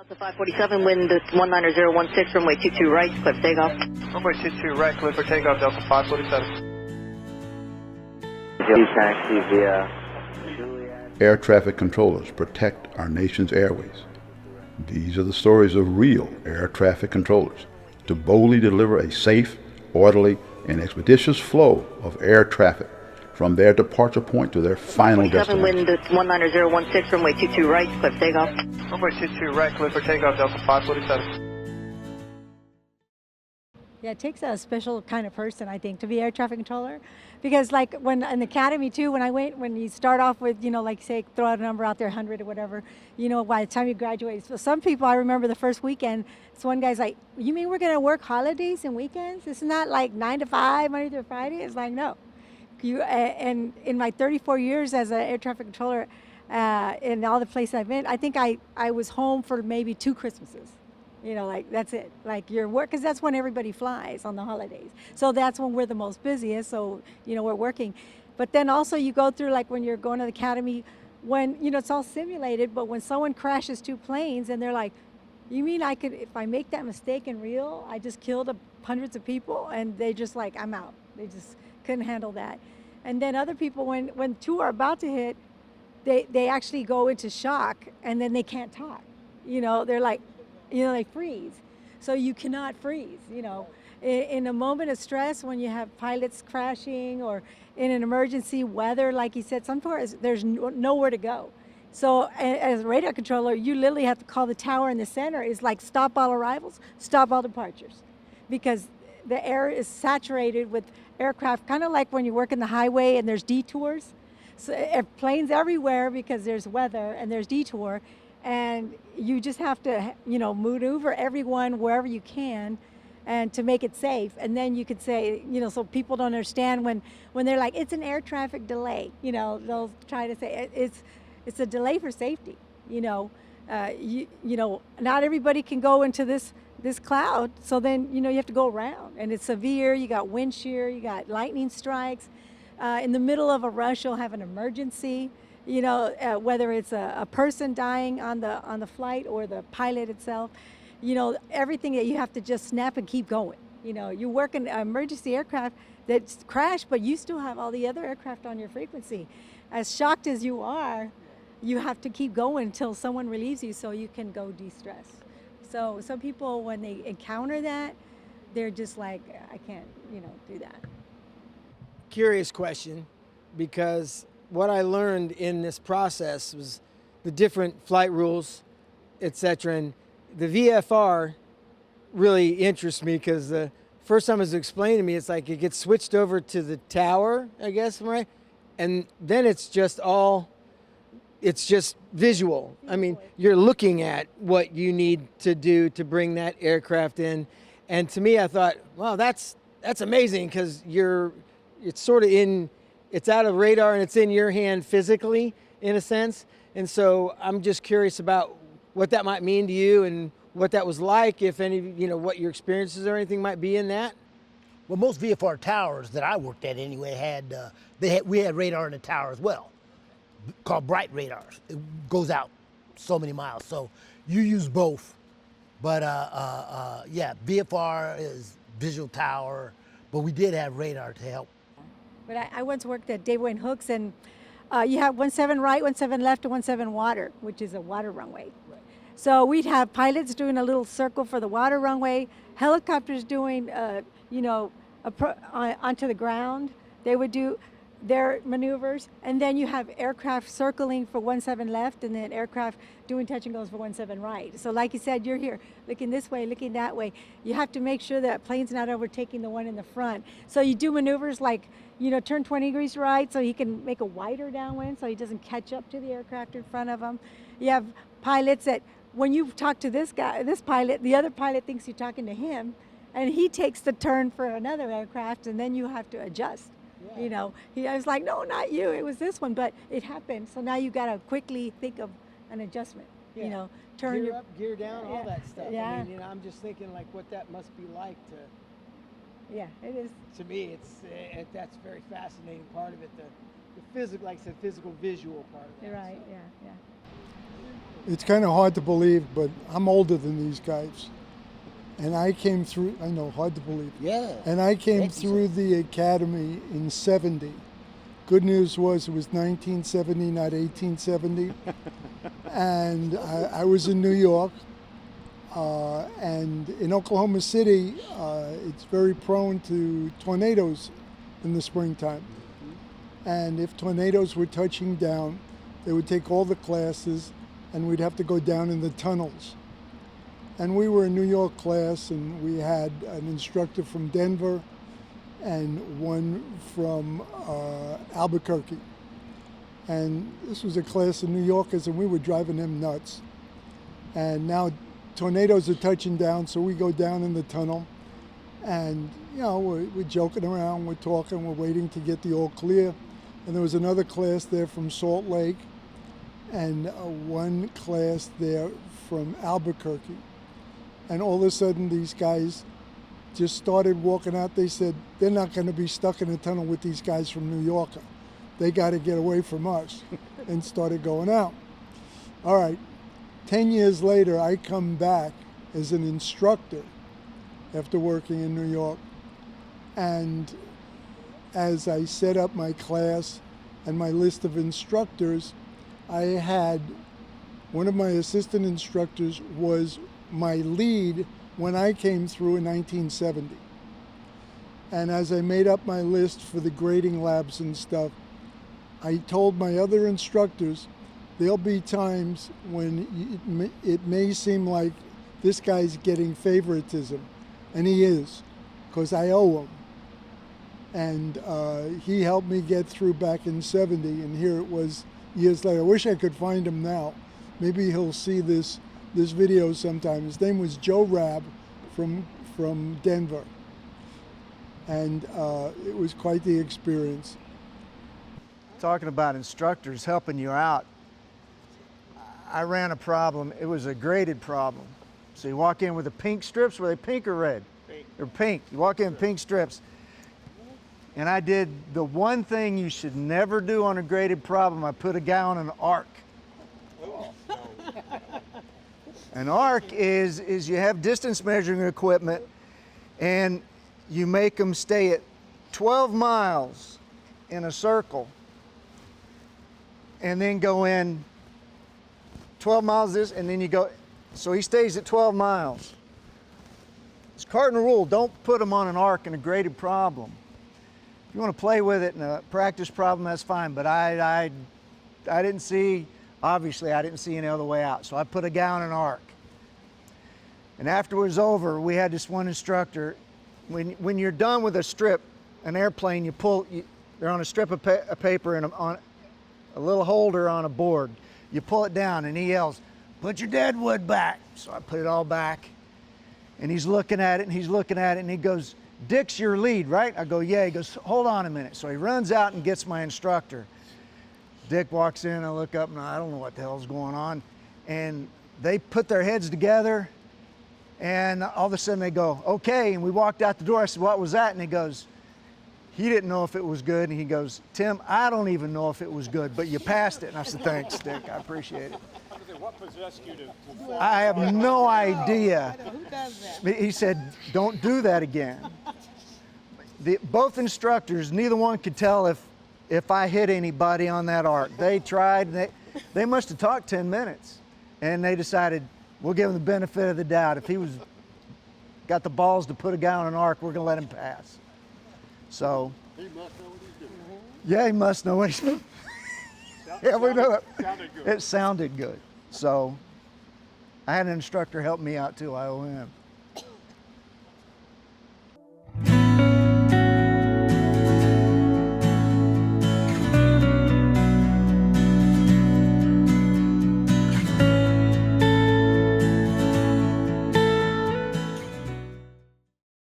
Delta 547, wind 19016, runway 22 right, clear for takeoff. Runway 22 right, clear for takeoff, Delta 547. Taxi via Air traffic controllers protect our nation's airways. These are the stories of real air traffic controllers to boldly deliver a safe, orderly, and expeditious flow of air traffic from their departure point to their final destination. Wind 19016, runway 22 right, clear for takeoff. Runway 22 right, clear for takeoff, Delta 547. Yeah, it takes a special kind of person, I think, to be air traffic controller. Because like when in the academy too, when you start off with, like say, throw out a number out there, 100 or whatever, by the time you graduate. So some people, I remember the first weekend, so one guy's like, you mean we're gonna work holidays and weekends? It's not like 9 to 5, Monday through Friday? It's like, no. And in my 34 years as an air traffic controller, in all the places I've been, I think I was home for maybe 2 Christmases. Like that's it. Like your work, because that's when everybody flies on the holidays. So that's when we're the most busiest. So we're working, but then also you go through like when you're going to the academy, when it's all simulated. But when someone crashes 2 planes and they're like, "You mean I could, if I make that mistake in real, I just killed hundreds of people?" And they just like, "I'm out." They just couldn't handle that. And then other people, when 2 are about to hit, they actually go into shock and then they can't talk. They're like. They freeze. So you cannot freeze, In a moment of stress, when you have pilots crashing or in an emergency weather, like you said, sometimes there's nowhere to go. So as a radar controller, you literally have to call the tower in the center. It's like stop all arrivals, stop all departures. Because the air is saturated with aircraft, kind of like when you work in the highway and there's detours. So planes everywhere because there's weather and there's detour. And you just have to, maneuver everyone wherever you can and to make it safe. And then you could say, so people don't understand when they're like, it's an air traffic delay, they'll try to say it's a delay for safety. Not everybody can go into this cloud. So then, you have to go around and it's severe. You got wind shear, you got lightning strikes. In the middle of a rush, you'll have an emergency. Whether it's a person dying on the flight or the pilot itself, everything that you have to just snap and keep going. You work in an emergency aircraft that's crashed, but you still have all the other aircraft on your frequency. As shocked as you are, you have to keep going until someone relieves you so you can go de-stress. So some people, when they encounter that, they're just like, I can't, do that. Curious question, because what I learned in this process was the different flight rules, etc. And the VFR really interests me because the first time it was explained to me, it's like it gets switched over to the tower, I guess, right? And then it's just visual. I mean, you're looking at what you need to do to bring that aircraft in. And to me, I thought, wow, that's amazing because it's sort of it's out of radar and it's in your hand physically, in a sense. And so I'm just curious about what that might mean to you and what that was like, if any, what your experiences or anything might be in that. Well, most VFR towers that I worked at anyway we had radar in the tower as well, called bright radars. It goes out so many miles. So you use both. But yeah, VFR is visual tower, but we did have radar to help. But I once worked at Dave Wayne Hooks, and you have 17 right, 17 left, and 17 water, which is a water runway. Right. So we'd have pilots doing a little circle for the water runway, helicopters doing, onto the ground. They would do their maneuvers, and then you have aircraft circling for 17 left, and then aircraft doing touch and goes for 17 right. So like you said, you're here looking this way, looking that way. You have to make sure that plane's not overtaking the one in the front. So you do maneuvers like, turn 20 degrees right so he can make a wider downwind so he doesn't catch up to the aircraft in front of him. You have pilots that when you talk to this pilot, the other pilot thinks you're talking to him, and he takes the turn for another aircraft, and then you have to adjust. Yeah. I was like, no, not you, it was this one, but it happened. So now you got to quickly think of an adjustment, yeah. Turn gear up, gear down, all that stuff. Yeah. I mean, I'm just thinking like what that must be like to. Yeah, it is. To me, that's a very fascinating part of it. The physical, like I said, physical, visual part of that. You're right. So. Yeah. It's kind of hard to believe, but I'm older than these guys. And I came through, I know, hard to believe. Yeah. And I came through the academy in 70. Good news was it was 1970, not 1870. And I was in New York. And in Oklahoma City, it's very prone to tornadoes in the springtime. And if tornadoes were touching down, they would take all the classes and we'd have to go down in the tunnels. And we were a New York class, and we had an instructor from Denver and one from Albuquerque. And this was a class of New Yorkers, and we were driving them nuts. And now tornadoes are touching down, so we go down in the tunnel. And, you know, we're joking around, we're talking, we're waiting to get the all clear. And there was another class there from Salt Lake, and one class there from Albuquerque. And all of a sudden, these guys just started walking out. They said, they're not going to be stuck in a tunnel with these guys from New York. They got to get away from us, and started going out. All right, 10 years later, I come back as an instructor after working in New York. And as I set up my class and my list of instructors, I had one of my assistant instructors was my lead when I came through in 1970. And as I made up my list for the grading labs and stuff, I told my other instructors, there'll be times when it may seem like this guy's getting favoritism, and he is, because I owe him. And he helped me get through back in 70, and here it was years later. I wish I could find him now. Maybe he'll see this video sometime. His name was Joe Rabb from Denver. And it was quite the experience. Talking about instructors helping you out, I ran a problem. It was a graded problem. So you walk in with the pink strips. Were they pink or red? Pink. They're pink. You walk in with pink strips. And I did the one thing you should never do on a graded problem. I put a guy on an arc. An arc is you have distance measuring equipment, and you make them stay at 12 miles in a circle, and then go in 12 miles this, and then you go, so he stays at 12 miles. It's cardinal rule, don't put them on an arc in a graded problem. If you want to play with it in a practice problem, that's fine, but I didn't see, obviously I didn't see any other way out, so I put a guy on an arc. And after it was over, we had this one instructor, when you're done with a strip, an airplane, they're on a strip of paper and on a little holder on a board. You pull it down and he yells, "Put your dead wood back." So I put it all back, and he's looking at it and he's looking at it, and he goes, "Dick's your lead, right?" I go, "Yeah." He goes, "Hold on a minute." So he runs out and gets my instructor. Dick walks in, I look up and I don't know what the hell's going on. And they put their heads together, and all of a sudden they go, "Okay." And we walked out the door. I said, "What was that?" And he goes, he didn't know if it was good. And he goes, "Tim, I don't even know if it was good, but you passed it." And I said, "Thanks, Dick, I appreciate it." What possessed you to I have no idea. Who does that? He said, "Don't do that again." Both instructors, neither one could tell if I hit anybody on that arc. They tried, they must have talked 10 minutes, and they decided, we'll give him the benefit of the doubt. If he got the balls to put a guy on an arc, we're gonna let him pass. So. He must know what he's doing. Yeah, he must know what he's doing. Yeah, we know that. Sounded good. It sounded good. So I had an instructor help me out too. I owe him.